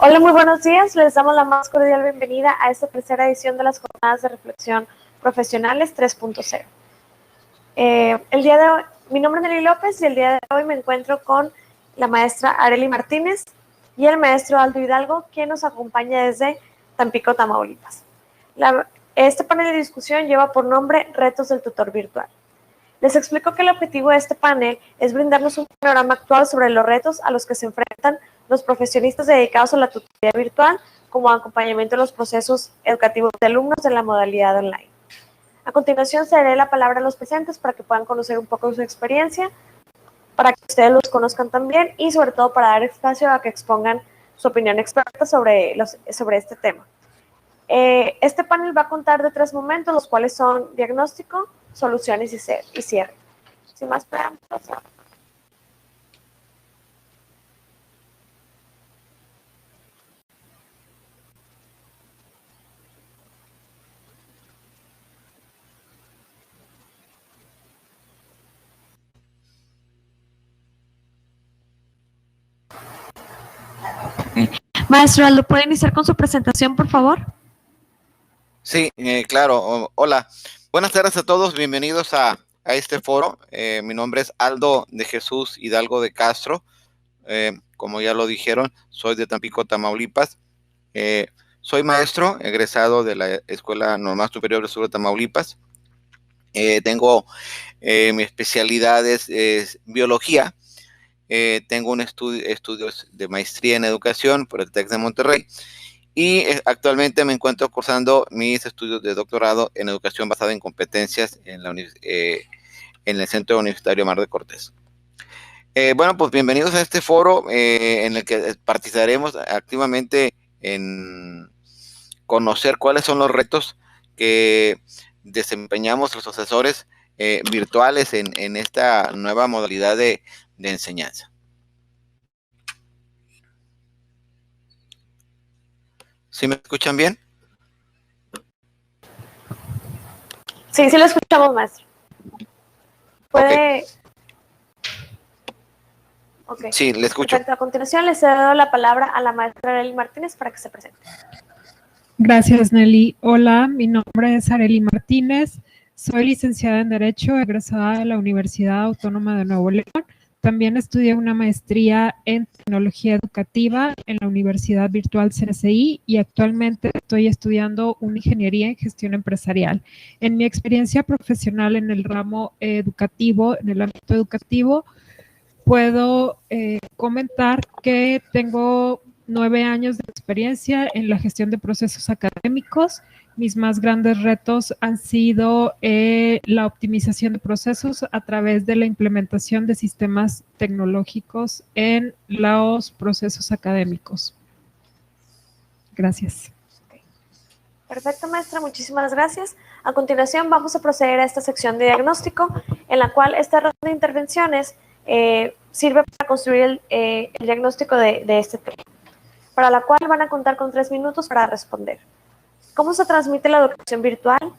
Hola, muy buenos días. Les damos la más cordial bienvenida a esta tercera edición de las Jornadas de Reflexión Profesionales 3.0. El día de hoy, mi nombre es Nelly López y el día de hoy me encuentro con la maestra Arely Martínez y el maestro Aldo Hidalgo, quien nos acompaña desde Tampico, Tamaulipas. Este panel de discusión lleva por nombre Retos del Tutor Virtual. Les explico que el objetivo de este panel es brindarnos un panorama actual sobre los retos a los que se enfrentan los profesionistas dedicados a la tutoría virtual como acompañamiento de los procesos educativos de alumnos en la modalidad online. A continuación, cederé la palabra a los presentes para que puedan conocer un poco de su experiencia, para que ustedes los conozcan también y sobre todo para dar espacio a que expongan su opinión experta sobre este tema. Este panel va a contar de 3 momentos, los cuales son diagnóstico, soluciones y cierre. Sin más preámbulos. Maestro Aldo, ¿puede iniciar con su presentación, por favor? Sí, claro. Hola. Buenas tardes a todos. Bienvenidos a este foro. Mi nombre es Aldo de Jesús Hidalgo de Castro. Como ya lo dijeron, soy de Tampico, Tamaulipas. Soy maestro egresado de la Escuela Normal Superior del Sur de Tamaulipas. Tengo mi especialidad es biología. Tengo estudios de maestría en educación por el TEC de Monterrey. Y actualmente me encuentro cursando mis estudios de doctorado en educación basada en competencias en el Centro Universitario Mar de Cortés. Bueno, pues bienvenidos a este foro en el que participaremos activamente en conocer cuáles son los retos que desempeñamos los asesores virtuales en esta nueva modalidad de enseñanza. ¿Sí me escuchan bien? Sí, lo escuchamos, maestro. ¿Puede...? Okay. Sí, le escucho. Perfecto. A continuación, le cedo la palabra a la maestra Arely Martínez para que se presente. Gracias, Nelly. Hola, mi nombre es Arely Martínez. Soy licenciada en Derecho, egresada de la Universidad Autónoma de Nuevo León. También estudié una maestría en Tecnología Educativa en la Universidad Virtual CSI y actualmente estoy estudiando una ingeniería en gestión empresarial. En mi experiencia profesional en el ramo educativo, en el ámbito educativo, puedo comentar que tengo 9 años de experiencia en la gestión de procesos académicos. Mis más grandes retos han sido la optimización de procesos a través de la implementación de sistemas tecnológicos en los procesos académicos. Gracias. Perfecto, maestra, muchísimas gracias. A continuación vamos a proceder a esta sección de diagnóstico, en la cual esta ronda de intervenciones sirve para construir el diagnóstico de este tema, para la cual van a contar con 3 minutos para responder. ¿Cómo se transmite la educación virtual?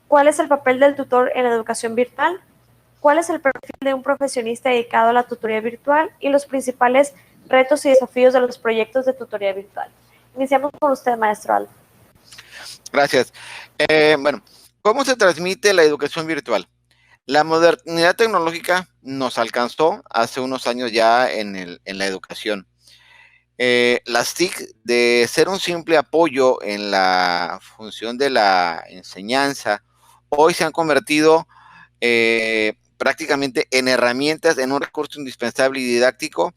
¿Cuál es el papel del tutor en la educación virtual? ¿Cuál es el perfil de un profesionista dedicado a la tutoría virtual? Y los principales retos y desafíos de los proyectos de tutoría virtual. Iniciamos con usted, maestro Aldo. Gracias. Bueno, ¿cómo se transmite la educación virtual? La modernidad tecnológica nos alcanzó hace unos años ya en la educación. Las TIC, de ser un simple apoyo en la función de la enseñanza, hoy se han convertido prácticamente en herramientas, en un recurso indispensable y didáctico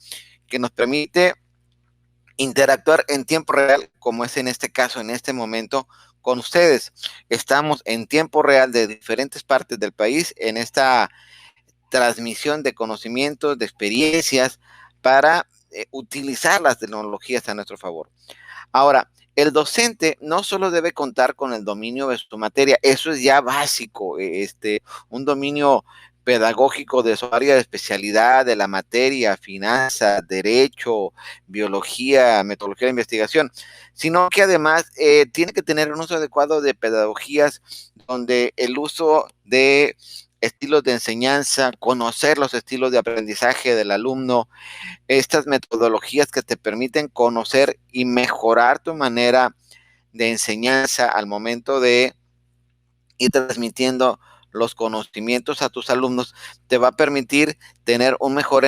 que nos permite interactuar en tiempo real, como es en este caso, en este momento, con ustedes. Estamos en tiempo real de diferentes partes del país en esta transmisión de conocimientos, de experiencias, para utilizar las tecnologías a nuestro favor. Ahora, el docente no solo debe contar con el dominio de su materia, eso es ya básico, un dominio pedagógico de su área de especialidad, de la materia, finanzas, derecho, biología, metodología de investigación, sino que además tiene que tener un uso adecuado de pedagogías donde el uso de estilos de enseñanza, conocer los estilos de aprendizaje del alumno, estas metodologías que te permiten conocer y mejorar tu manera de enseñanza al momento de ir transmitiendo los conocimientos a tus alumnos, te va a permitir tener un mejor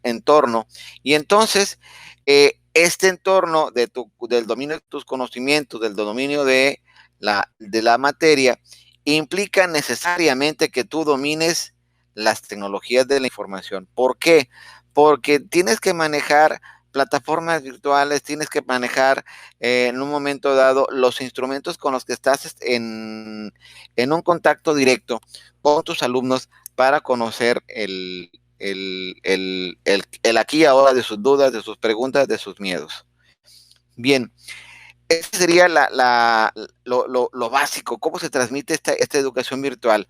entorno. Y entonces, este entorno del dominio de tus conocimientos, del dominio de la materia, implica necesariamente que tú domines las tecnologías de la información. ¿Por qué? Porque tienes que manejar plataformas virtuales, tienes que manejar en un momento dado los instrumentos con los que estás en un contacto directo con tus alumnos para conocer el aquí y ahora de sus dudas, de sus preguntas, de sus miedos. Bien, ese sería lo básico, cómo se transmite esta educación virtual,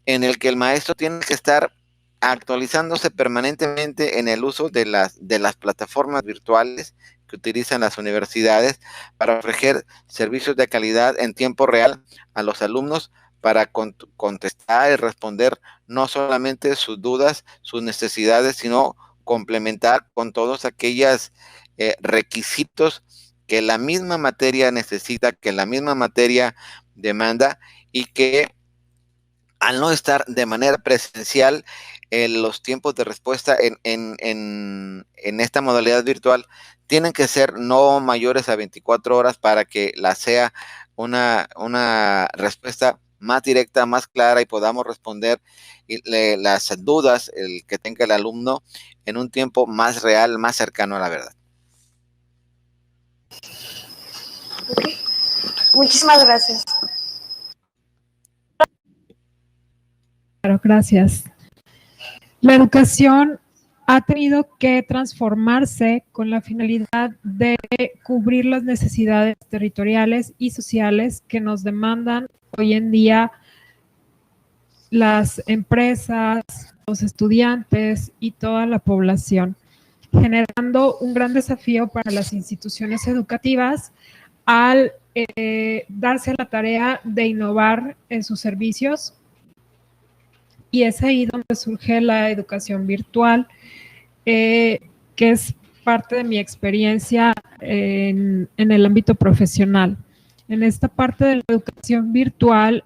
en el que el maestro tiene que estar actualizándose permanentemente en el uso de las plataformas virtuales que utilizan las universidades para ofrecer servicios de calidad en tiempo real a los alumnos para contestar y responder no solamente sus dudas, sus necesidades, sino complementar con todos aquellos requisitos que la misma materia necesita, que la misma materia demanda, y que al no estar de manera presencial, los tiempos de respuesta en esta modalidad virtual tienen que ser no mayores a 24 horas para que sea una respuesta más directa, más clara, y podamos responder las dudas que tenga el alumno en un tiempo más real, más cercano a la verdad. Okay. Muchísimas gracias. Claro, gracias. La educación ha tenido que transformarse con la finalidad de cubrir las necesidades territoriales y sociales que nos demandan hoy en día las empresas, los estudiantes y toda la población, generando un gran desafío para las instituciones educativas al darse la tarea de innovar en sus servicios. Y es ahí donde surge la educación virtual, que es parte de mi experiencia en el ámbito profesional. En esta parte de la educación virtual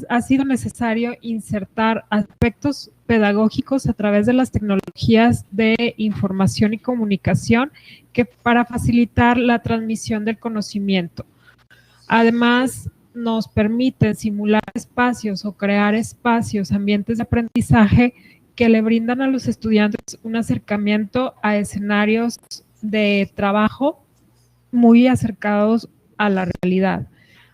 ha sido necesario insertar aspectos pedagógicos a través de las tecnologías de información y comunicación para facilitar la transmisión del conocimiento. Además, nos permiten simular espacios o crear espacios, ambientes de aprendizaje que le brindan a los estudiantes un acercamiento a escenarios de trabajo muy acercados a la realidad.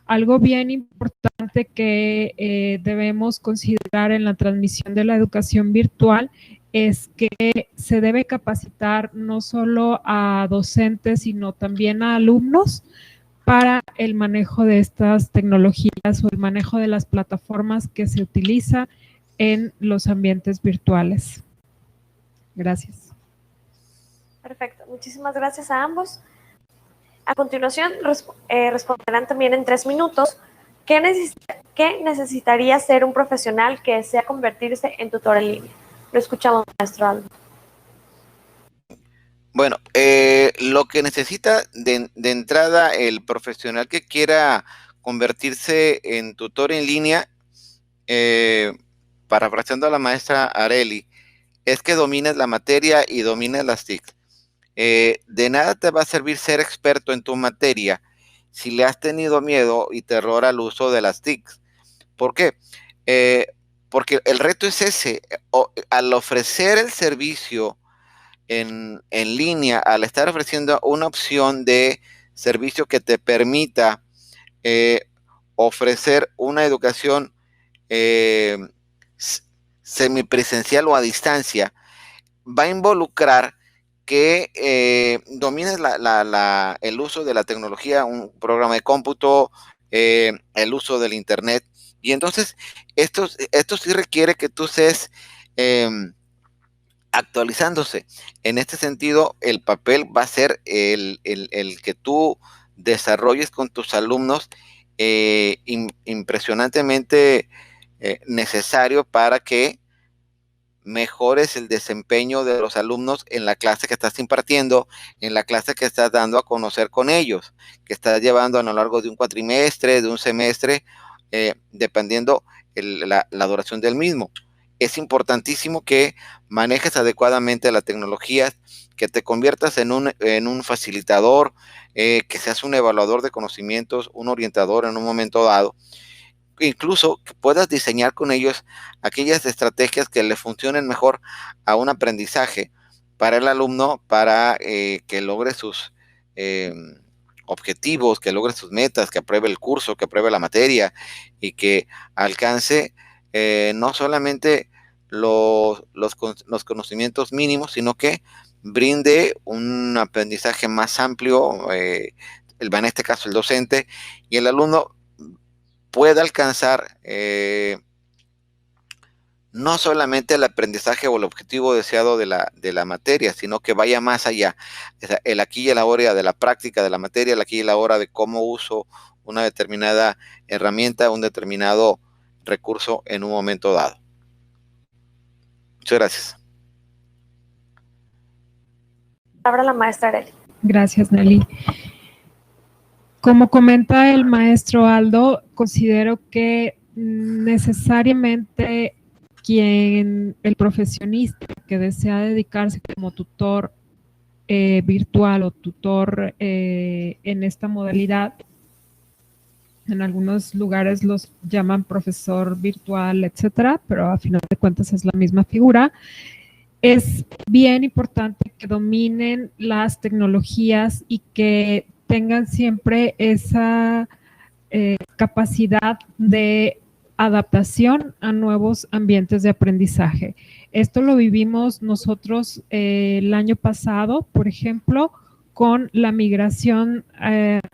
Algo bien importante que debemos considerar en la transmisión de la educación virtual es que se debe capacitar no solo a docentes, sino también a alumnos para el manejo de estas tecnologías o el manejo de las plataformas que se utilizan en los ambientes virtuales. Gracias. Perfecto, muchísimas gracias a ambos. A continuación, responderán también en 3 minutos. ¿Qué necesitaría ser un profesional que desea convertirse en tutor en línea? Lo escuchamos, maestro Aldo. Bueno, lo que necesita de entrada el profesional que quiera convertirse en tutor en línea, parafraseando a la maestra Areli, es que domines la materia y domines las TIC. De nada te va a servir ser experto en tu materia si le has tenido miedo y terror al uso de las TIC. ¿Por qué? Porque el reto es ese. Al ofrecer el servicio en línea, al estar ofreciendo una opción de servicio que te permita ofrecer una educación semipresencial o a distancia, va a involucrar que domines el uso de la tecnología, un programa de cómputo, el uso del internet. Y entonces esto sí requiere que tú estés actualizándose. En este sentido, el papel va a ser el que tú desarrolles con tus alumnos impresionantemente necesario para que mejores el desempeño de los alumnos en la clase que estás impartiendo, en la clase que estás dando a conocer con ellos, que estás llevando a lo largo de un cuatrimestre, de un semestre, dependiendo la duración del mismo. Es importantísimo que manejes adecuadamente la tecnología, que te conviertas en un facilitador, que seas un evaluador de conocimientos, un orientador en un momento dado. Incluso que puedas diseñar con ellos aquellas estrategias que le funcionen mejor a un aprendizaje para el alumno, para que logre sus objetivos, que logre sus metas, que apruebe el curso, que apruebe la materia y que alcance no solamente los conocimientos mínimos, sino que brinde un aprendizaje más amplio, en este caso el docente, y el alumno pueda alcanzar no solamente el aprendizaje o el objetivo deseado de la materia, sino que vaya más allá. O sea, el aquí y el ahora de la práctica de la materia, el aquí y el ahora de cómo uso una determinada herramienta, un determinado recurso en un momento dado. Muchas gracias. Ahora la maestra Arely. Gracias, Nelly. Como comenta el maestro Aldo, considero que necesariamente el profesionista que desea dedicarse como tutor virtual o tutor en esta modalidad, en algunos lugares los llaman profesor virtual, etcétera, pero a final de cuentas es la misma figura. Es bien importante que dominen las tecnologías y que tengan siempre esa capacidad de adaptación a nuevos ambientes de aprendizaje. Esto lo vivimos nosotros el año pasado, por ejemplo, con la migración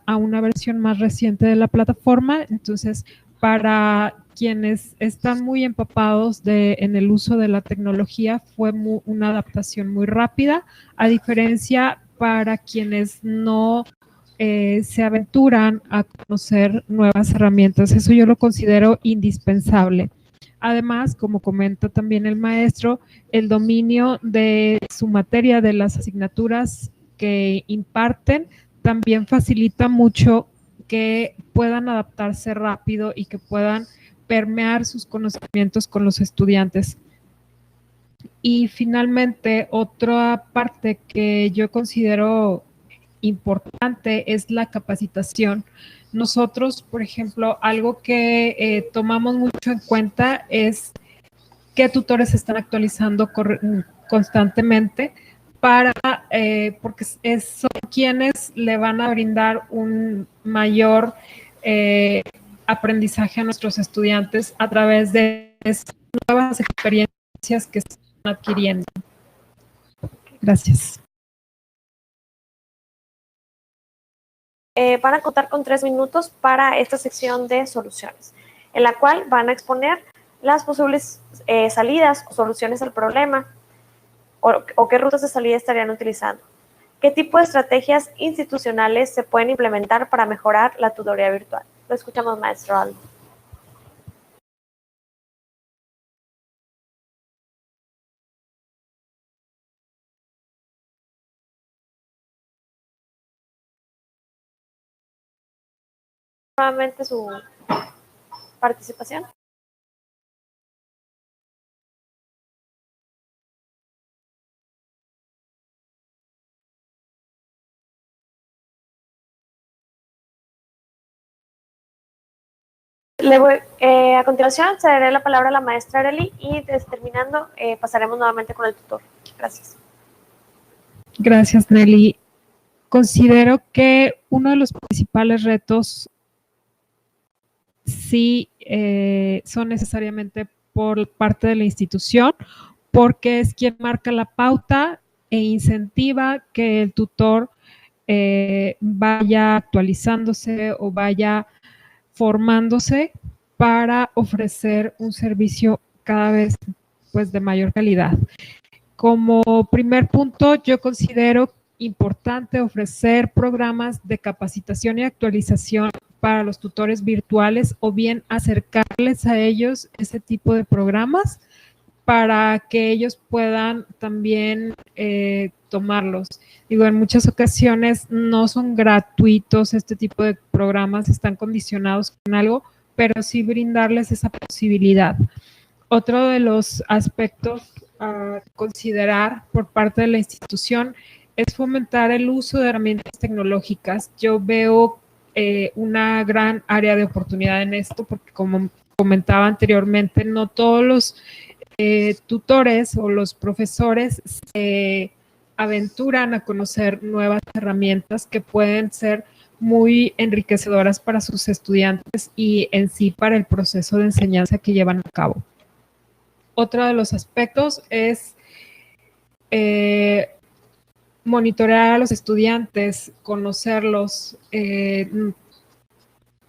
a una versión más reciente de la plataforma. Entonces, para quienes están muy empapados en el uso de la tecnología, fue una adaptación muy rápida, a diferencia para quienes no se aventuran a conocer nuevas herramientas. Eso yo lo considero indispensable. Además, como comenta también el maestro, el dominio de su materia, de las asignaturas que imparten, también facilita mucho que puedan adaptarse rápido y que puedan permear sus conocimientos con los estudiantes. Y finalmente, otra parte que yo considero importante es la capacitación. Nosotros, por ejemplo, algo que tomamos mucho en cuenta es qué tutores están actualizando constantemente porque son quienes le van a brindar un mayor aprendizaje a nuestros estudiantes a través de esas nuevas experiencias que están adquiriendo. Gracias. Van a contar con 3 minutos para esta sección de soluciones, en la cual van a exponer las posibles salidas o soluciones al problema o qué rutas de salida estarían utilizando. ¿Qué tipo de estrategias institucionales se pueden implementar para mejorar la tutoría virtual? Lo escuchamos, maestro Aldo. Nuevamente su participación. A continuación, cederé la palabra a la maestra Arely y terminando, pasaremos nuevamente con el tutor. Gracias. Gracias, Nelly. Considero que uno de los principales retos sí son necesariamente por parte de la institución, porque es quien marca la pauta e incentiva que el tutor vaya actualizándose o vaya formándose para ofrecer un servicio cada vez pues, de mayor calidad. Como primer punto, yo considero importante ofrecer programas de capacitación y actualización para los tutores virtuales o bien acercarles a ellos ese tipo de programas para que ellos puedan también tomarlos. Digo, en muchas ocasiones no son gratuitos este tipo de programas, están condicionados con algo, pero sí brindarles esa posibilidad. Otro de los aspectos a considerar por parte de la institución es fomentar el uso de herramientas tecnológicas. Yo veo una gran área de oportunidad en esto porque, como comentaba anteriormente, no todos los tutores o los profesores se aventuran a conocer nuevas herramientas que pueden ser muy enriquecedoras para sus estudiantes y en sí para el proceso de enseñanza que llevan a cabo. Otro de los aspectos es monitorear a los estudiantes, conocerlos,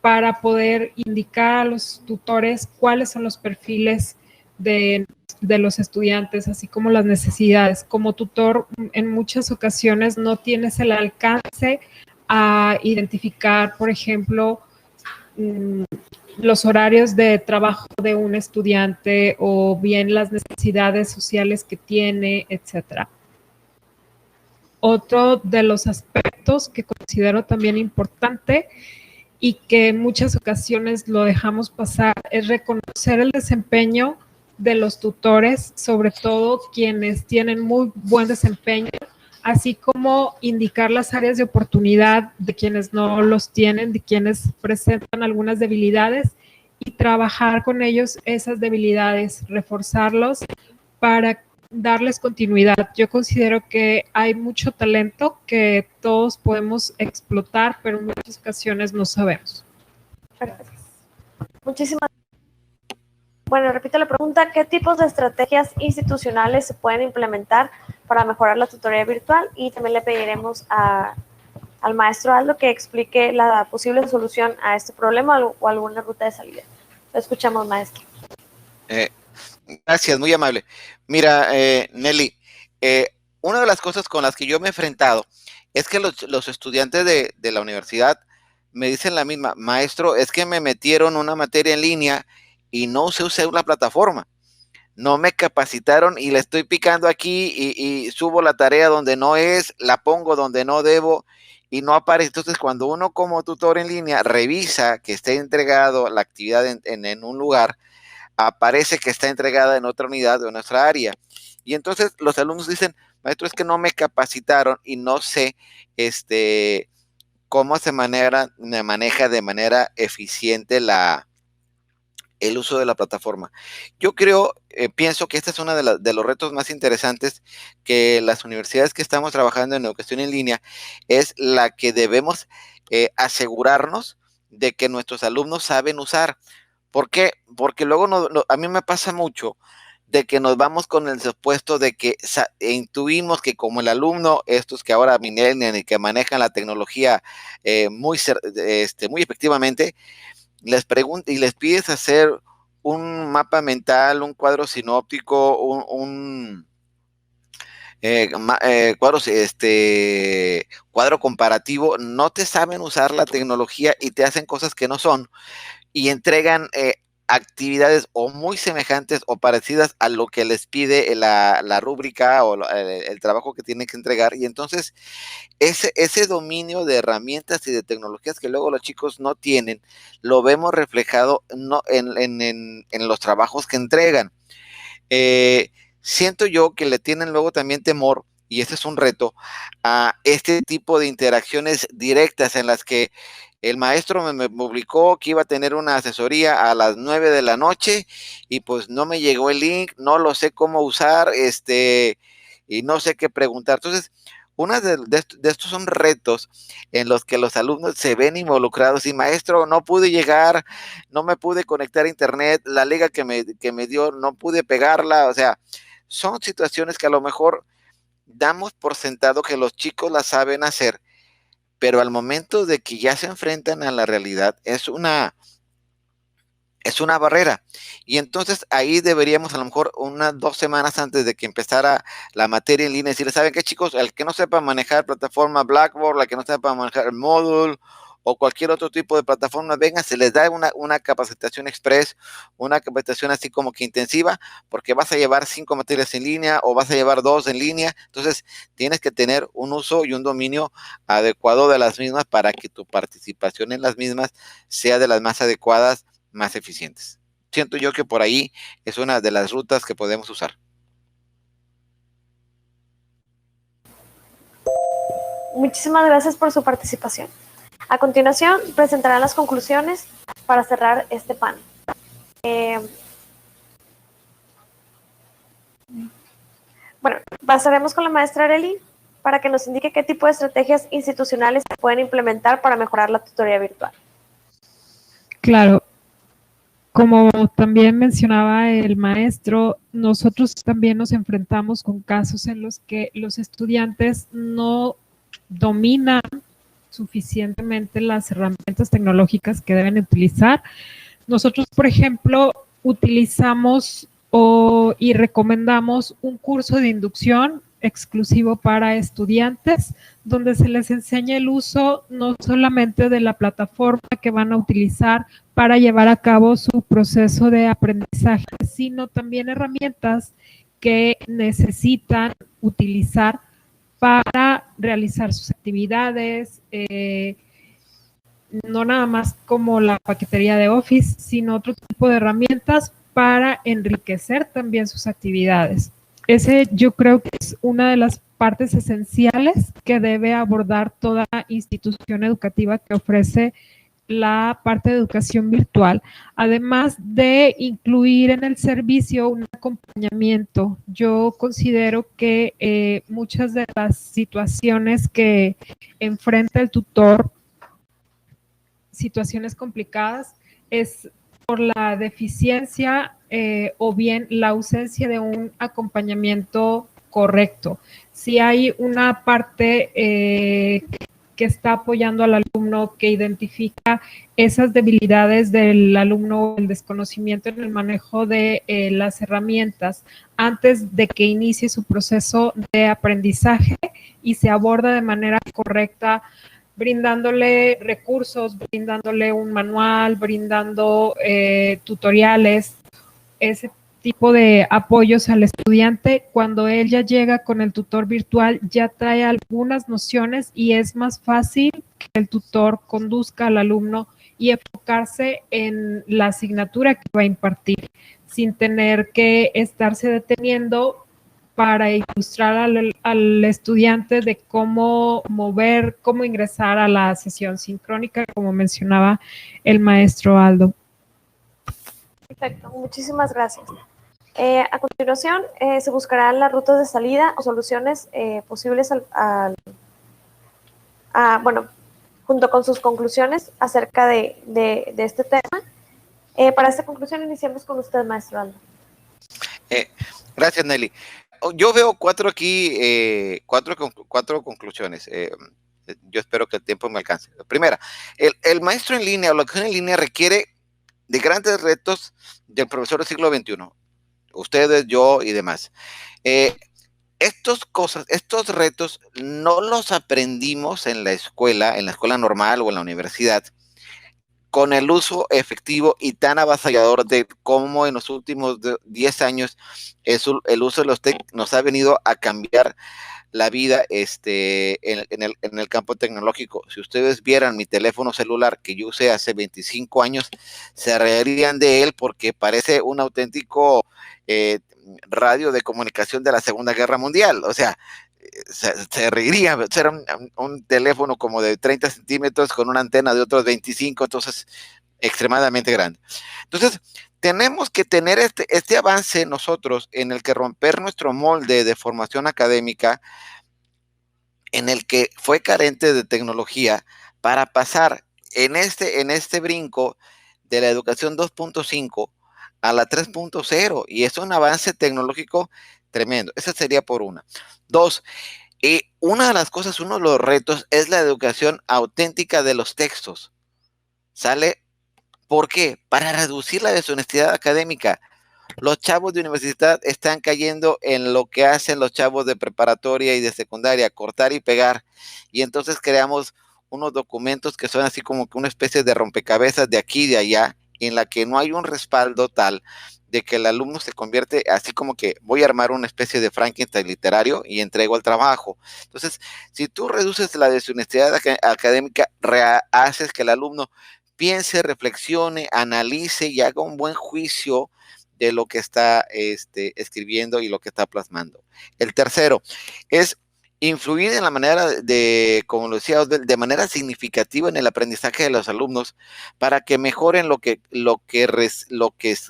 para poder indicar a los tutores cuáles son los perfiles de los estudiantes, así como las necesidades. Como tutor, en muchas ocasiones no tienes el alcance a identificar, por ejemplo, los horarios de trabajo de un estudiante o bien las necesidades sociales que tiene, etcétera. Otro de los aspectos que considero también importante y que en muchas ocasiones lo dejamos pasar es reconocer el desempeño de los tutores, sobre todo quienes tienen muy buen desempeño, así como indicar las áreas de oportunidad de quienes no los tienen, de quienes presentan algunas debilidades y trabajar con ellos esas debilidades, reforzarlos para darles continuidad. Yo considero que hay mucho talento que todos podemos explotar, pero en muchas ocasiones no sabemos. Perfecto. Muchísimas gracias. Bueno, repito la pregunta, ¿qué tipos de estrategias institucionales se pueden implementar para mejorar la tutoría virtual? Y también le pediremos al maestro Aldo que explique la posible solución a este problema o alguna ruta de salida. Lo escuchamos, maestro. Gracias, muy amable. Mira, Nelly, una de las cosas con las que yo me he enfrentado es que los estudiantes de la universidad me dicen la misma, maestro, es que me metieron una materia en línea y no sé usar la plataforma. No me capacitaron y le estoy picando aquí y subo la tarea donde no es, la pongo donde no debo y no aparece. Entonces, cuando uno como tutor en línea revisa que esté entregado la actividad en un lugar, aparece que está entregada en otra unidad de nuestra área. Y entonces los alumnos dicen, maestro, es que no me capacitaron y no sé cómo se maneja de manera eficiente el uso de la plataforma. Yo pienso que este es uno de los retos más interesantes que las universidades que estamos trabajando en educación en línea es la que debemos asegurarnos de que nuestros alumnos saben usar. ¿Por qué? Porque luego a mí me pasa mucho de que nos vamos con el supuesto de que intuimos que como el alumno, estos que ahora millennials y que manejan la tecnología muy efectivamente, les pregunta y les pides hacer un mapa mental, un cuadro sinóptico, cuadro comparativo, no te saben usar la tecnología y te hacen cosas que no son y entregan actividades o muy semejantes o parecidas a lo que les pide la rúbrica o el trabajo que tienen que entregar. Y entonces ese dominio de herramientas y de tecnologías que luego los chicos no tienen, lo vemos reflejado en los trabajos que entregan. Siento yo que le tienen luego también temor, y ese es un reto, a este tipo de interacciones directas en las que el maestro me publicó que iba a tener una asesoría a las 9 de la noche y pues no me llegó el link, no lo sé cómo usar, y no sé qué preguntar. Entonces, uno de estos son retos en los que los alumnos se ven involucrados y maestro, no pude llegar, no me pude conectar a internet, la liga que me dio, no pude pegarla, o sea, son situaciones que a lo mejor damos por sentado que los chicos la saben hacer, pero al momento de que ya se enfrentan a la realidad es una barrera. Y entonces ahí deberíamos a lo mejor unas 2 semanas antes de que empezara la materia en línea decirles, ¿saben qué, chicos? El que no sepa manejar plataforma Blackboard, la que no sepa manejar el Moodle o cualquier otro tipo de plataforma venga, se les da una capacitación express, una capacitación así como que intensiva, porque vas a llevar 5 materias en línea o vas a llevar 2 en línea. Entonces tienes que tener un uso y un dominio adecuado de las mismas para que tu participación en las mismas sea de las más adecuadas, más eficientes. Siento yo que por ahí es una de las rutas que podemos usar. Muchísimas gracias por su participación. A continuación, presentarán las conclusiones para cerrar este panel. Bueno, pasaremos con la maestra Arely para que nos indique qué tipo de estrategias institucionales se pueden implementar para mejorar la tutoría virtual. Claro, como también mencionaba el maestro, nosotros también nos enfrentamos con casos en los que los estudiantes no dominan suficientemente las herramientas tecnológicas que deben utilizar. Nosotros, por ejemplo, utilizamos y recomendamos un curso de inducción exclusivo para estudiantes, donde se les enseña el uso no solamente de la plataforma que van a utilizar para llevar a cabo su proceso de aprendizaje, sino también herramientas que necesitan utilizar para realizar sus actividades, no nada más como la paquetería de Office, sino otro tipo de herramientas para enriquecer también sus actividades. Ese yo creo que es una de las partes esenciales que debe abordar toda institución educativa que ofrece la parte de educación virtual, además de incluir en el servicio un acompañamiento. Yo considero que muchas de las situaciones que enfrenta el tutor, situaciones complicadas, es por la deficiencia o bien la ausencia de un acompañamiento correcto. Si hay una parte que está apoyando al alumno, que identifica esas debilidades del alumno, el desconocimiento en el manejo de las herramientas antes de que inicie su proceso de aprendizaje y se aborda de manera correcta, brindándole recursos, brindándole un manual, brindando tutoriales, ese tipo de apoyos al estudiante. Cuando él ya llega con el tutor virtual, ya trae algunas nociones y es más fácil que el tutor conduzca al alumno y enfocarse en la asignatura que va a impartir, sin tener que estarse deteniendo para ilustrar al estudiante de cómo mover, cómo ingresar a la sesión sincrónica, como mencionaba el maestro Aldo. Perfecto, muchísimas gracias. A continuación, se buscarán las rutas de salida o soluciones posibles bueno, junto con sus conclusiones acerca de este tema. Para esta conclusión, iniciamos con usted, maestro Aldo. Gracias, Nelly. Yo veo cuatro conclusiones. Yo espero que el tiempo me alcance. La primera, el maestro en línea o la educación en línea requiere de grandes retos del profesor del siglo XXI. Ustedes, yo y demás. Estos retos no los aprendimos en la escuela normal o en la universidad, con el uso efectivo y tan avasallador de cómo en los últimos 10 años el uso de los TEC nos ha venido a cambiar la vida en el campo tecnológico. Si ustedes vieran mi teléfono celular que yo usé hace 25 años, se reirían de él porque parece un auténtico radio de comunicación de la Segunda Guerra Mundial. O sea, se reiría. Era un teléfono como de 30 centímetros con una antena de otros 25, entonces extremadamente grande. Entonces, tenemos que tener este avance nosotros en el que romper nuestro molde de formación académica, en el que fue carente de tecnología, para pasar en este brinco de la educación 2.5 a la 3.0, y es un avance tecnológico tremendo. Esa sería por una. Dos, una de las cosas, uno de los retos es la educación auténtica de los textos. ¿Sale? ¿Por qué? Para reducir la deshonestidad académica. Los chavos de universidad están cayendo en lo que hacen los chavos de preparatoria y de secundaria, cortar y pegar. Y entonces creamos unos documentos que son así como que una especie de rompecabezas de aquí y de allá, en la que no hay un respaldo tal de que el alumno se convierte así como que voy a armar una especie de Frankenstein literario y entrego el trabajo. Entonces, si tú reduces la deshonestidad académica, haces que el alumno piense, reflexione, analice y haga un buen juicio de lo que está escribiendo y lo que está plasmando. El tercero es influir en la manera como lo decía, de manera significativa en el aprendizaje de los alumnos para que mejoren lo que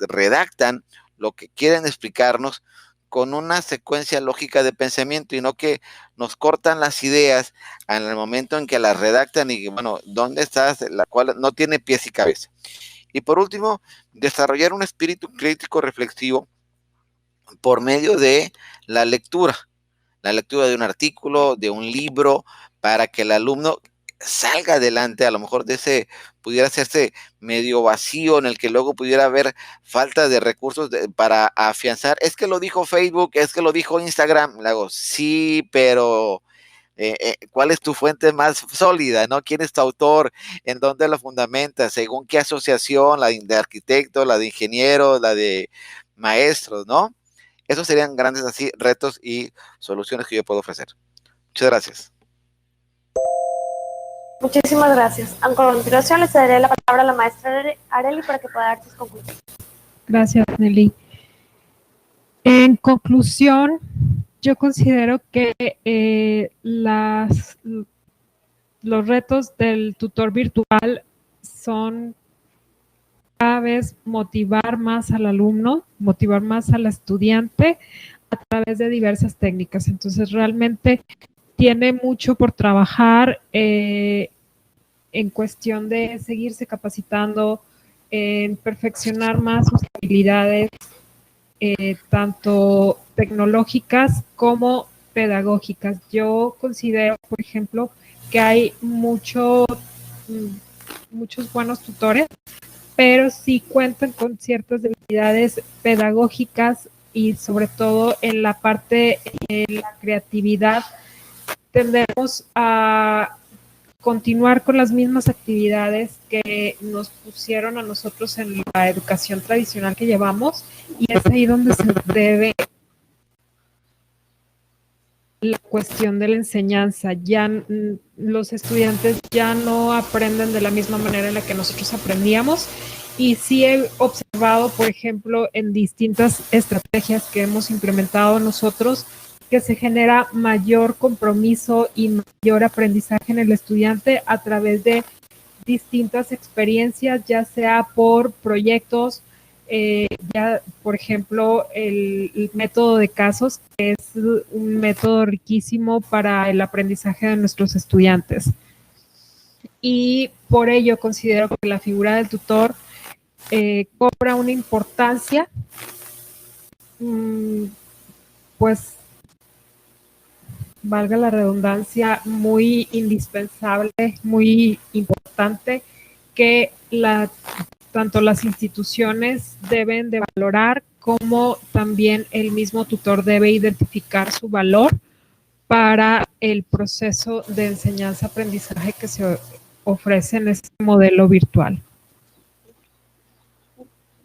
redactan, lo que quieren explicarnos con una secuencia lógica de pensamiento y no que nos cortan las ideas en el momento en que las redactan y bueno, ¿dónde estás? La cual no tiene pies y cabeza. Y por último, desarrollar un espíritu crítico reflexivo por medio de la lectura de un artículo, de un libro, para que el alumno salga adelante, a lo mejor de ese, pudiera hacerse medio vacío en el que luego pudiera haber falta de recursos para afianzar, es que lo dijo Facebook, es que lo dijo Instagram, le hago, sí, pero ¿cuál es tu fuente más sólida? ¿No? ¿Quién es tu autor? ¿En dónde lo fundamentas? ¿Según qué asociación? ¿La de arquitectos, la de ingenieros, la de maestros? ¿No? Esos serían grandes así retos y soluciones que yo puedo ofrecer. Muchas gracias. Muchísimas gracias. A continuación le cederé la palabra a la maestra Arely para que pueda dar sus conclusiones. Gracias, Nelly. En conclusión, yo considero que los retos del tutor virtual son cada vez motivar más al alumno, motivar más al estudiante a través de diversas técnicas. Entonces, realmente tiene mucho por trabajar en cuestión de seguirse capacitando, en perfeccionar más sus habilidades, tanto tecnológicas como pedagógicas. Yo considero, por ejemplo, que hay muchos buenos tutores, pero sí cuentan con ciertas debilidades pedagógicas y sobre todo en la parte de la creatividad tendemos a continuar con las mismas actividades que nos pusieron a nosotros en la educación tradicional que llevamos y es ahí donde se debe la cuestión de la enseñanza. Ya los estudiantes ya no aprenden de la misma manera en la que nosotros aprendíamos y sí he observado, por ejemplo, en distintas estrategias que hemos implementado nosotros, que se genera mayor compromiso y mayor aprendizaje en el estudiante a través de distintas experiencias, ya sea por proyectos, ya por ejemplo el método de casos, que es un método riquísimo para el aprendizaje de nuestros estudiantes. Y por ello considero que la figura del tutor cobra una importancia, pues valga la redundancia, muy indispensable, muy importante, que tanto las instituciones deben de valorar como también el mismo tutor debe identificar su valor para el proceso de enseñanza-aprendizaje que se ofrece en este modelo virtual.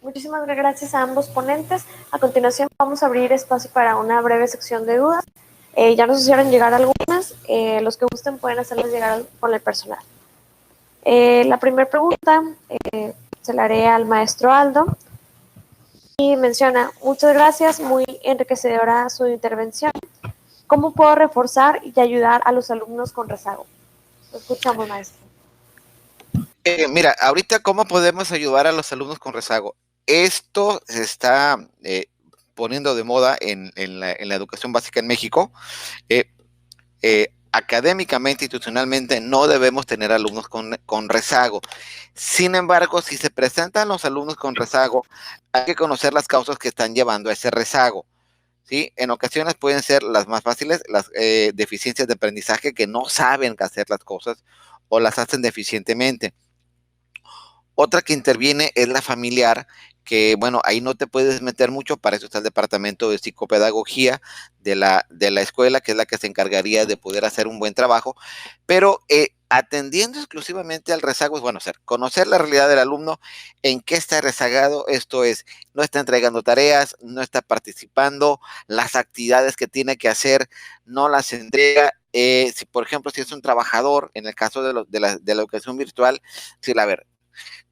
Muchísimas gracias a ambos ponentes. A continuación vamos a abrir espacio para una breve sección de dudas. Ya nos hicieron llegar algunas. Los que gusten pueden hacerlas llegar con el personal. La primera pregunta se la haré al maestro Aldo. Y menciona, muchas gracias, muy enriquecedora su intervención. ¿Cómo puedo reforzar y ayudar a los alumnos con rezago? Lo escuchamos, maestro. Mira, ahorita, ¿cómo podemos ayudar a los alumnos con rezago? Esto se está poniendo de moda en la educación básica en México. Académicamente, institucionalmente, no debemos tener alumnos con rezago. Sin embargo, si se presentan los alumnos con rezago, hay que conocer las causas que están llevando a ese rezago. ¿Sí? En ocasiones pueden ser las más fáciles, las deficiencias de aprendizaje que no saben hacer las cosas o las hacen deficientemente. Otra que interviene es la familiar, que bueno, ahí no te puedes meter mucho, para eso está el departamento de psicopedagogía de la escuela, que es la que se encargaría de poder hacer un buen trabajo, pero atendiendo exclusivamente al rezago es bueno conocer la realidad del alumno, en qué está rezagado, esto es, no está entregando tareas, no está participando, las actividades que tiene que hacer no las entrega. Si, por ejemplo, si es un trabajador, en el caso de la educación virtual, decir, a ver,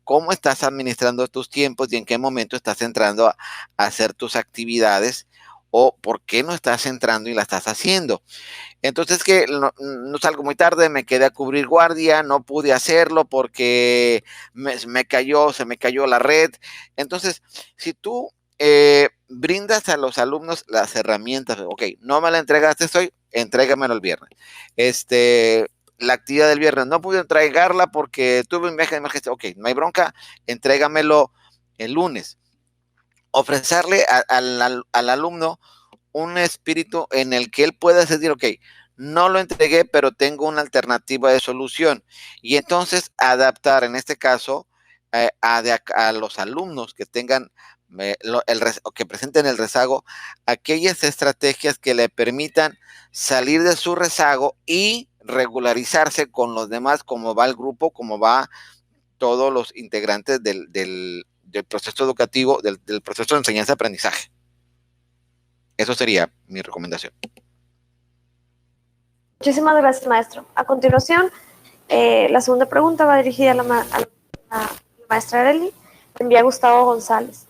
¿cómo estás administrando tus tiempos y en qué momento estás entrando a hacer tus actividades? ¿O por qué no estás entrando y la estás haciendo? Entonces que no salgo muy tarde, me quedé a cubrir guardia, no pude hacerlo porque se me cayó la red. Entonces, si tú brindas a los alumnos las herramientas, ok, no me la entregaste hoy, entrégamelo el viernes. La actividad del viernes no pude entregarla porque tuve un viaje de emergencia, ok, no hay bronca, entrégamelo el lunes. Ofrecerle al alumno un espíritu en el que él pueda decir, ok, no lo entregué, pero tengo una alternativa de solución. Y entonces adaptar, en este caso, a los alumnos que tengan que presenten el rezago, aquellas estrategias que le permitan salir de su rezago y regularizarse con los demás, como va el grupo, como va todos los integrantes del proceso educativo, del proceso de enseñanza-aprendizaje. Eso sería mi recomendación. Muchísimas gracias, maestro. A continuación, la segunda pregunta va dirigida a la maestra Arely. Envía Gustavo González.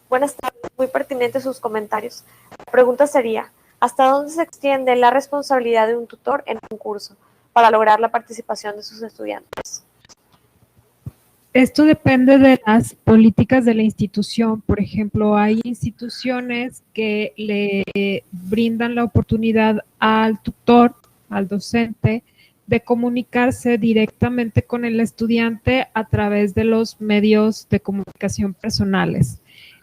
Buenas tardes, muy pertinentes sus comentarios. La pregunta sería, ¿hasta dónde se extiende la responsabilidad de un tutor en un curso para lograr la participación de sus estudiantes? Esto depende de las políticas de la institución. Por ejemplo, hay instituciones que le brindan la oportunidad al tutor, al docente, de comunicarse directamente con el estudiante a través de los medios de comunicación personales.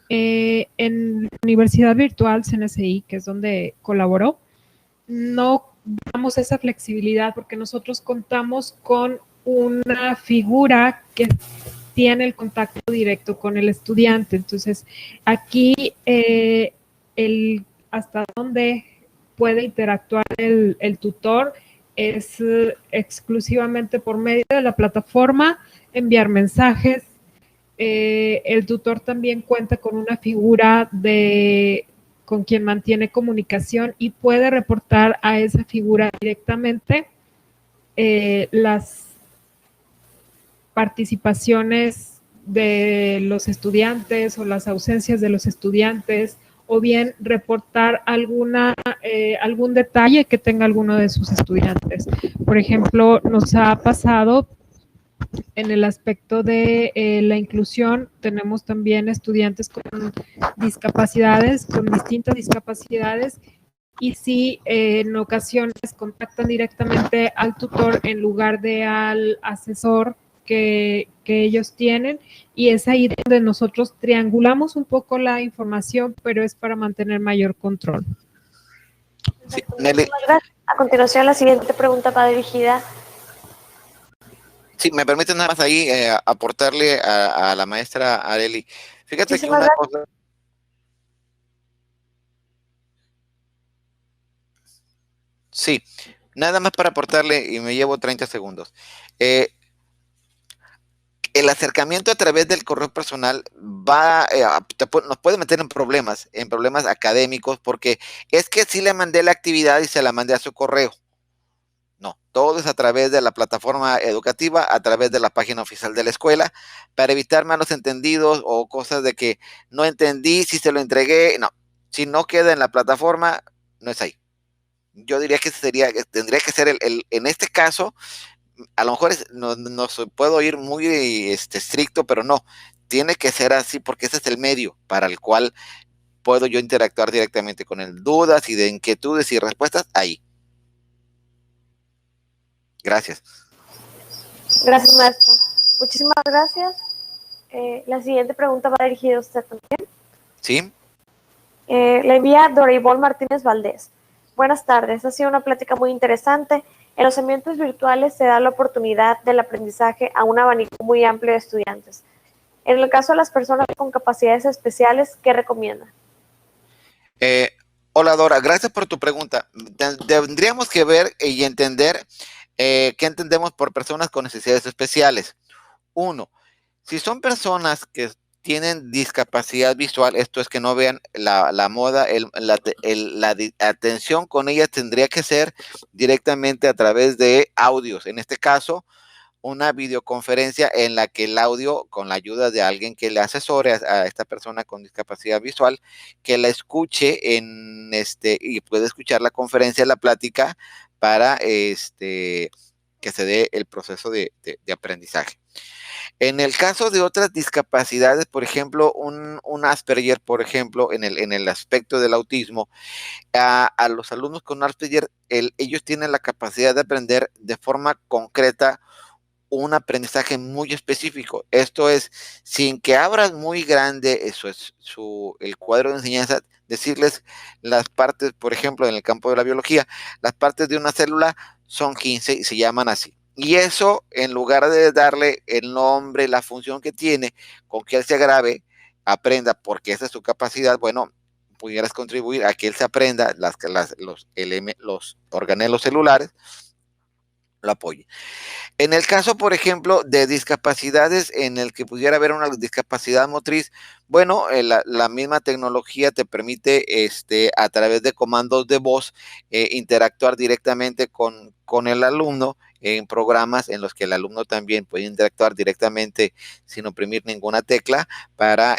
En la Universidad Virtual CNSI, que es donde colaboró, no damos esa flexibilidad porque nosotros contamos con una figura que tiene el contacto directo con el estudiante. Entonces, aquí hasta dónde puede interactuar el tutor es exclusivamente por medio de la plataforma, enviar mensajes. El tutor también cuenta con una figura con quien mantiene comunicación y puede reportar a esa figura directamente las participaciones de los estudiantes o las ausencias de los estudiantes, o bien reportar algún detalle que tenga alguno de sus estudiantes. Por ejemplo, nos ha pasado en el aspecto de la inclusión, tenemos también estudiantes con discapacidades, con distintas discapacidades, y si en ocasiones contactan directamente al tutor en lugar de al asesor que ellos tienen, y es ahí donde nosotros triangulamos un poco la información, pero es para mantener mayor control. Sí, Nelly. A continuación, la siguiente pregunta va dirigida. Sí, me permite nada más ahí aportarle a la maestra Arely. Fíjate que una cosa. Sí, nada más para aportarle y me llevo 30 segundos. El acercamiento a través del correo personal nos puede meter en problemas académicos, porque es que sí le mandé la actividad y se la mandé a su correo. No, todo es a través de la plataforma educativa, a través de la página oficial de la escuela, para evitar malos entendidos o cosas de que no entendí, si se lo entregué. No, si no queda en la plataforma, no es ahí. Yo diría que tendría que ser en este caso, a lo mejor no puedo ir muy estricto, pero no, tiene que ser así porque ese es el medio para el cual puedo yo interactuar directamente con él. Dudas y de inquietudes y respuestas, ahí. Gracias. Gracias, maestro. Muchísimas gracias. La siguiente pregunta va dirigida a usted también. Sí. La envía Doreibol Martínez Valdés. Buenas tardes. Ha sido una plática muy interesante. En los ambientes virtuales se da la oportunidad del aprendizaje a un abanico muy amplio de estudiantes. En el caso de las personas con capacidades especiales, ¿qué recomienda? Hola, Dora. Gracias por tu pregunta. Tendríamos que ver y entender ¿Qué entendemos por personas con necesidades especiales? Uno, si son personas que tienen discapacidad visual, esto es que no vean la moda, la atención con ellas tendría que ser directamente a través de audios. En este caso, una videoconferencia en la que el audio, con la ayuda de alguien que le asesore a esta persona con discapacidad visual, que la escuche y puede escuchar la conferencia, la plática, para que se dé el proceso de aprendizaje. En el caso de otras discapacidades, por ejemplo, un Asperger, por ejemplo, en el aspecto del autismo, a los alumnos con Asperger, ellos tienen la capacidad de aprender de forma concreta un aprendizaje muy específico. Esto es, sin que abras muy grande eso es el cuadro de enseñanza, decirles las partes, por ejemplo, en el campo de la biología, las partes de una célula son 15 y se llaman así. Y eso, en lugar de darle el nombre, la función que tiene, con que él se agrave, aprenda, porque esa es su capacidad, bueno, pudieras contribuir a que él se aprenda los organelos celulares, lo apoye. En el caso, por ejemplo, de discapacidades en el que pudiera haber una discapacidad motriz, bueno, la misma tecnología te permite a través de comandos de voz interactuar directamente con el alumno en programas en los que el alumno también puede interactuar directamente sin oprimir ninguna tecla para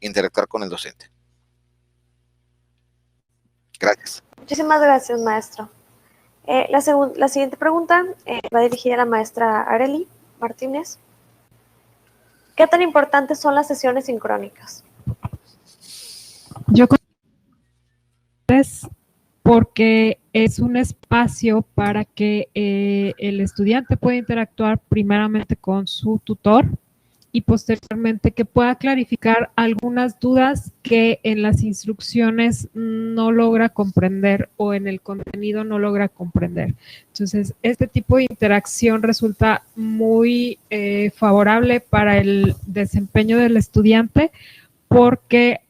interactuar con el docente. Gracias. Muchísimas gracias, maestro. La siguiente pregunta va dirigida a la maestra Arely Martínez. ¿Qué tan importantes son las sesiones sincrónicas? Yo creo que es porque es un espacio para que el estudiante pueda interactuar primeramente con su tutor y posteriormente que pueda clarificar algunas dudas que en las instrucciones no logra comprender o en el contenido no logra comprender. Entonces, este tipo de interacción resulta muy favorable para el desempeño del estudiante porque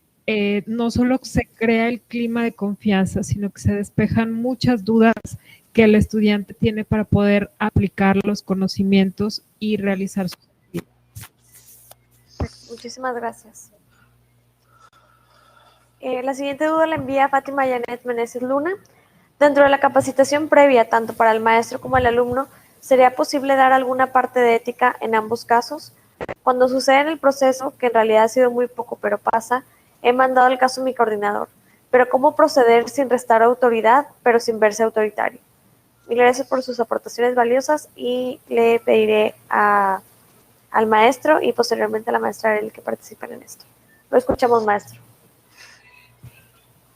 no solo se crea el clima de confianza, sino que se despejan muchas dudas que el estudiante tiene para poder aplicar los conocimientos y realizar su Muchísimas gracias. La siguiente duda la envía Fátima Janet Meneses Luna. Dentro de la capacitación previa, tanto para el maestro como el alumno, ¿sería posible dar alguna parte de ética en ambos casos? Cuando sucede en el proceso, que en realidad ha sido muy poco, pero pasa, he mandado el caso a mi coordinador. Pero ¿cómo proceder sin restar autoridad, pero sin verse autoritario? Mil gracias por sus aportaciones valiosas y le pediré al maestro y posteriormente a la maestra Arely que participen en esto. Lo escuchamos, maestro.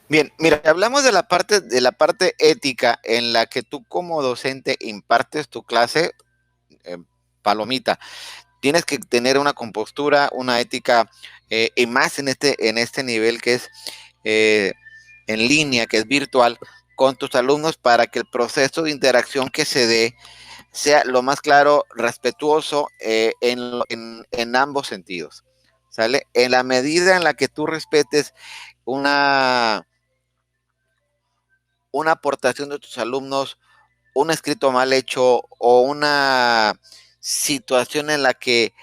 Bien, mira, hablamos de la parte ética en la que tú como docente impartes tu clase, palomita. Tienes que tener una compostura, una ética, y más en este nivel que es en línea, que es virtual, con tus alumnos para que el proceso de interacción que se dé sea lo más claro, respetuoso en ambos sentidos. ¿Sale? En la medida en la que tú respetes una aportación de tus alumnos, un escrito mal hecho o una situación en la que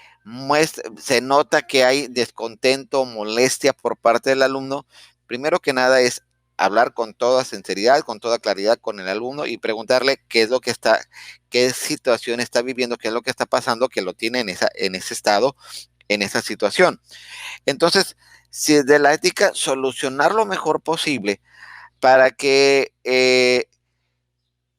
se nota que hay descontento, molestia por parte del alumno, primero que nada es hablar con toda sinceridad, con toda claridad con el alumno y preguntarle qué situación está viviendo, qué es lo que está pasando, que lo tiene en ese estado, en esa situación. Entonces, si desde la ética, solucionar lo mejor posible para que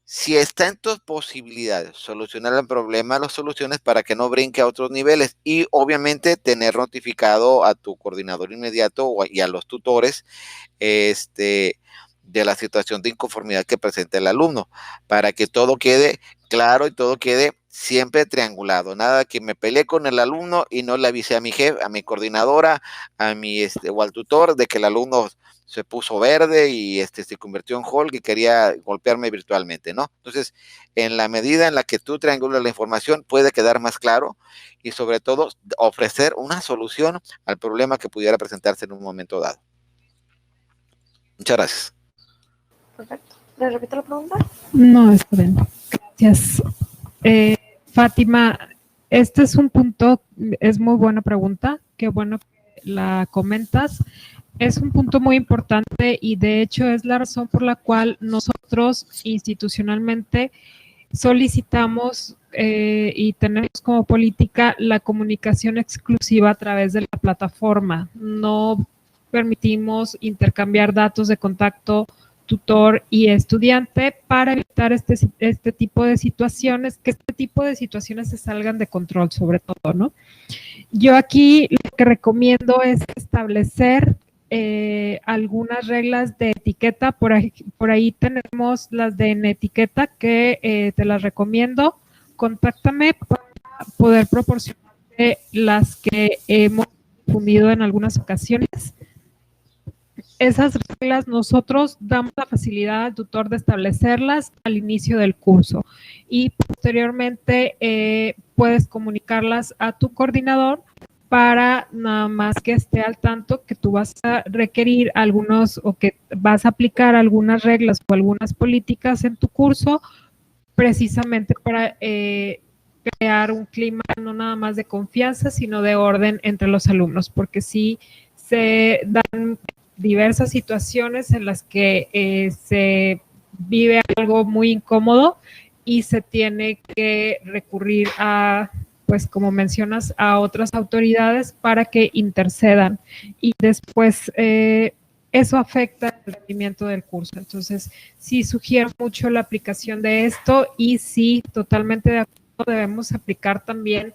si está en tus posibilidades solucionar el problema, las soluciones para que no brinque a otros niveles y obviamente tener notificado a tu coordinador inmediato y a los tutores de la situación de inconformidad que presenta el alumno para que todo quede claro y todo quede siempre triangulado. Nada que me peleé con el alumno y no le avisé a mi jefe, a mi coordinadora, o al tutor de que el alumno se puso verde y se convirtió en Hulk y quería golpearme virtualmente, ¿no? Entonces, en la medida en la que tú triangulas la información, puede quedar más claro y sobre todo ofrecer una solución al problema que pudiera presentarse en un momento dado. Muchas gracias. Perfecto. ¿Le repito la pregunta? No, está bien. Gracias. Fátima, este es un punto, es muy buena pregunta, qué bueno que la comentas. Es un punto muy importante y de hecho es la razón por la cual nosotros institucionalmente solicitamos y tenemos como política la comunicación exclusiva a través de la plataforma. No permitimos intercambiar datos de contacto tutor y estudiante para evitar este tipo de situaciones, que este tipo de situaciones se salgan de control sobre todo, ¿no? Yo aquí lo que recomiendo es establecer algunas reglas de etiqueta. Por ahí tenemos las de Netiqueta que te las recomiendo. Contáctame para poder proporcionarte las que hemos difundido en algunas ocasiones. Esas reglas nosotros damos la facilidad al tutor de establecerlas al inicio del curso y posteriormente puedes comunicarlas a tu coordinador para nada más que esté al tanto que tú vas a requerir algunos o que vas a aplicar algunas reglas o algunas políticas en tu curso precisamente para crear un clima no nada más de confianza, sino de orden entre los alumnos, porque sí se dan diversas situaciones en las que se vive algo muy incómodo y se tiene que recurrir a, pues como mencionas, a otras autoridades para que intercedan y después eso afecta el rendimiento del curso. Entonces, sí sugiero mucho la aplicación de esto y sí, totalmente de acuerdo, debemos aplicar también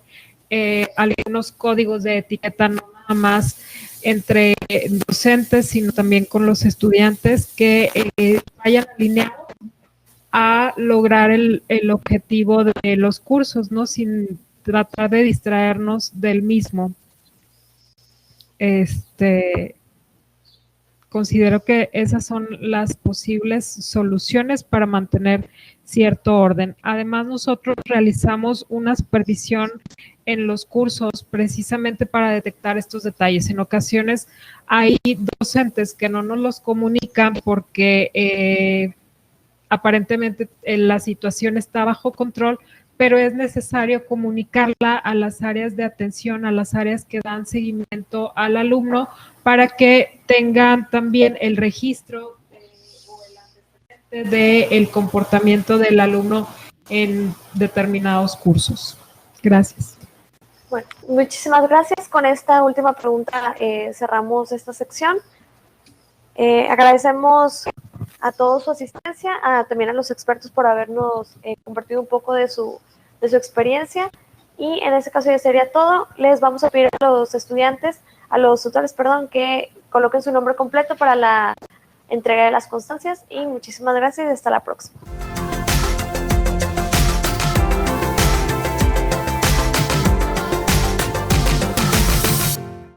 algunos códigos de etiqueta, no nada más entre docentes, sino también con los estudiantes que vayan alineados a lograr el objetivo de los cursos, ¿no? Sin tratar de distraernos del mismo. Considero que esas son las posibles soluciones para mantener cierto orden. Además, nosotros realizamos una supervisión en los cursos precisamente para detectar estos detalles. En ocasiones hay docentes que no nos los comunican porque aparentemente la situación está bajo control, pero es necesario comunicarla a las áreas de atención, a las áreas que dan seguimiento al alumno, para que tengan también el registro o el antecedente del comportamiento del alumno en determinados cursos. Gracias. Bueno, muchísimas gracias. Con esta última pregunta cerramos esta sección. Agradecemos a todos su asistencia, también a los expertos por habernos compartido un poco de su experiencia. Y en este caso ya sería todo. Les vamos a pedir a los estudiantes, a los tutores, perdón, que coloquen su nombre completo para la entrega de las constancias. Y muchísimas gracias y hasta la próxima.